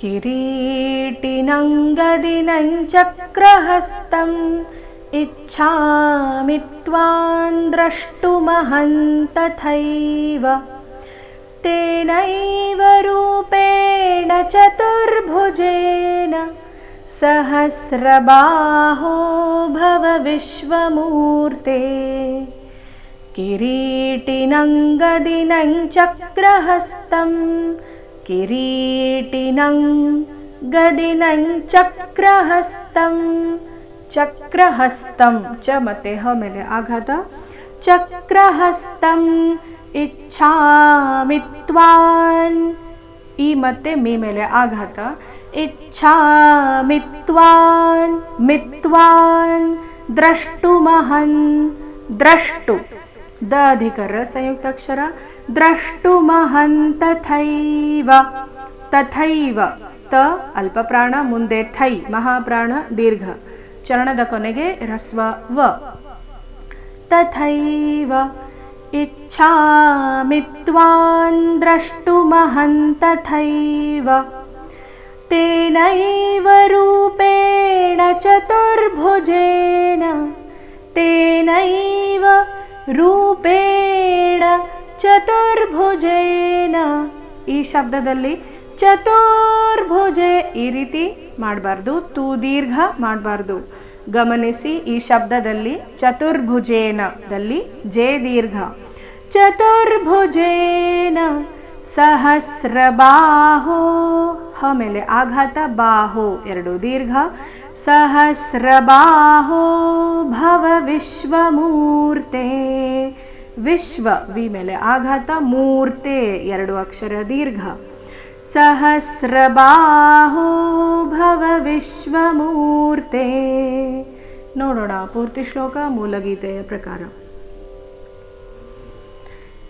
किरीटिनङ्गदिनञ्चक्रहस्तम् इच्छामि त्वां द्रष्टुमहं तथैव तेनैव रूपेण चतुर्भुजेन सहस्रबाहो भव विश्वमूर्ते। किरीटिनङ्गदिनञ्चक्रहस्तम् किरीटिनङ्गदिनञ्चक्रहस्तम् ಚಕ್ರಹಸ್ತಂ ಚ ಮತ್ತೆ ಹ ಮೇಲೆ ಆಘಾತ ಚಕ್ರಹಸ್ತಂ ಇಚ್ಛಾಮಿ ತ್ವಾನ್ ಈ ಮತ್ತೆ ಮೀ ಮೇಲೆ ಆಘಾತ ಇಚ್ಛಾಮಿ ತ್ವಾನ್ ಮಿತ್ವಾನ್ ದ್ರಷ್ಟುಮಹನ್ ದ್ರಷ್ಟು ದ ಅಧಿಕರ ಸಂಯುಕ್ತಾಕ್ಷರ ದ್ರಷ್ಟುಮಹನ್ ತಥೈವ ತಥೈವ ತ ಅಲ್ಪ ಪ್ರಾಣ ಮುಂದೆ ಥೈ ಮಹಾಪ್ರಾಣ ದೀರ್ಘ ಚರಣದ ಕೊನೆಗೆ ರಸ್ವ ವ ತಥೈವ ಇಚ್ಛಾಮಿ ತ್ವಾನ್ ದ್ರಷ್ಟುಮಹಂ ತಥೈವ ತೇನೈವ ರೂಪೇಣ ಚತುರ್ಭುಜೇನ ತೇನೈವ ರೂಪೇಣ ಚತುರ್ಭುಜೇನ ಈ ಶಬ್ದದಲ್ಲಿ ಚತುರ್ಭುಜೆ ಈ ರೀತಿ ಮಾಡಬಾರ್ದು, ತೂ ದೀರ್ಘ ಮಾಡಬಾರ್ದು. ಗಮನಿಸಿ, ಈ ಶಬ್ದದಲ್ಲಿ ಚತುರ್ಭುಜೇನದಲ್ಲಿ ಜೆ ದೀರ್ಘ. ಚತುರ್ಭುಜೇನ ಸಹಸ್ರಬಾಹೋ ಹ ಮೇಲೆ ಆಘಾತ ಬಾಹೋ ಎರಡು ದೀರ್ಘ. ಸಹಸ್ರಬಾಹೋ ಭವ ವಿಶ್ವಮೂರ್ತೆ ವಿಶ್ವ ವಿ ಮೇಲೆ ಆಘಾತ ಮೂರ್ತೆ ಎರಡು ಅಕ್ಷರ ದೀರ್ಘ. ಸಹಸ್ರಬಾಹೋ ಭವ ವಿಶ್ವಮೂರ್ತೆ. ನೋಡೋಣ ಪೂರ್ತಿ ಶ್ಲೋಕ ಮೂಲಗೀತೆಯ ಪ್ರಕಾರ.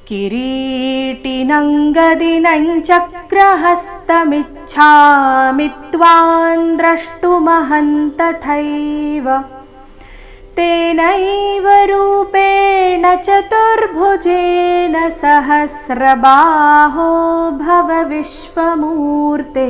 ಕಿರೀಟಿನಂಗದಿನಂಚಕ್ರಹಸ್ತಮಿಚ್ಛಾಮಿ ತ್ವಾಂ ದ್ರಷ್ಟುಮಹಂ ತಥೈವ ತೇನೈವ ರೂಪೇಣ ಚತುರ್ಭುಜೇನ ಸಹಸ್ರಬಾಹೋ ಭವ ವಿಶ್ವಮೂರ್ತೆ.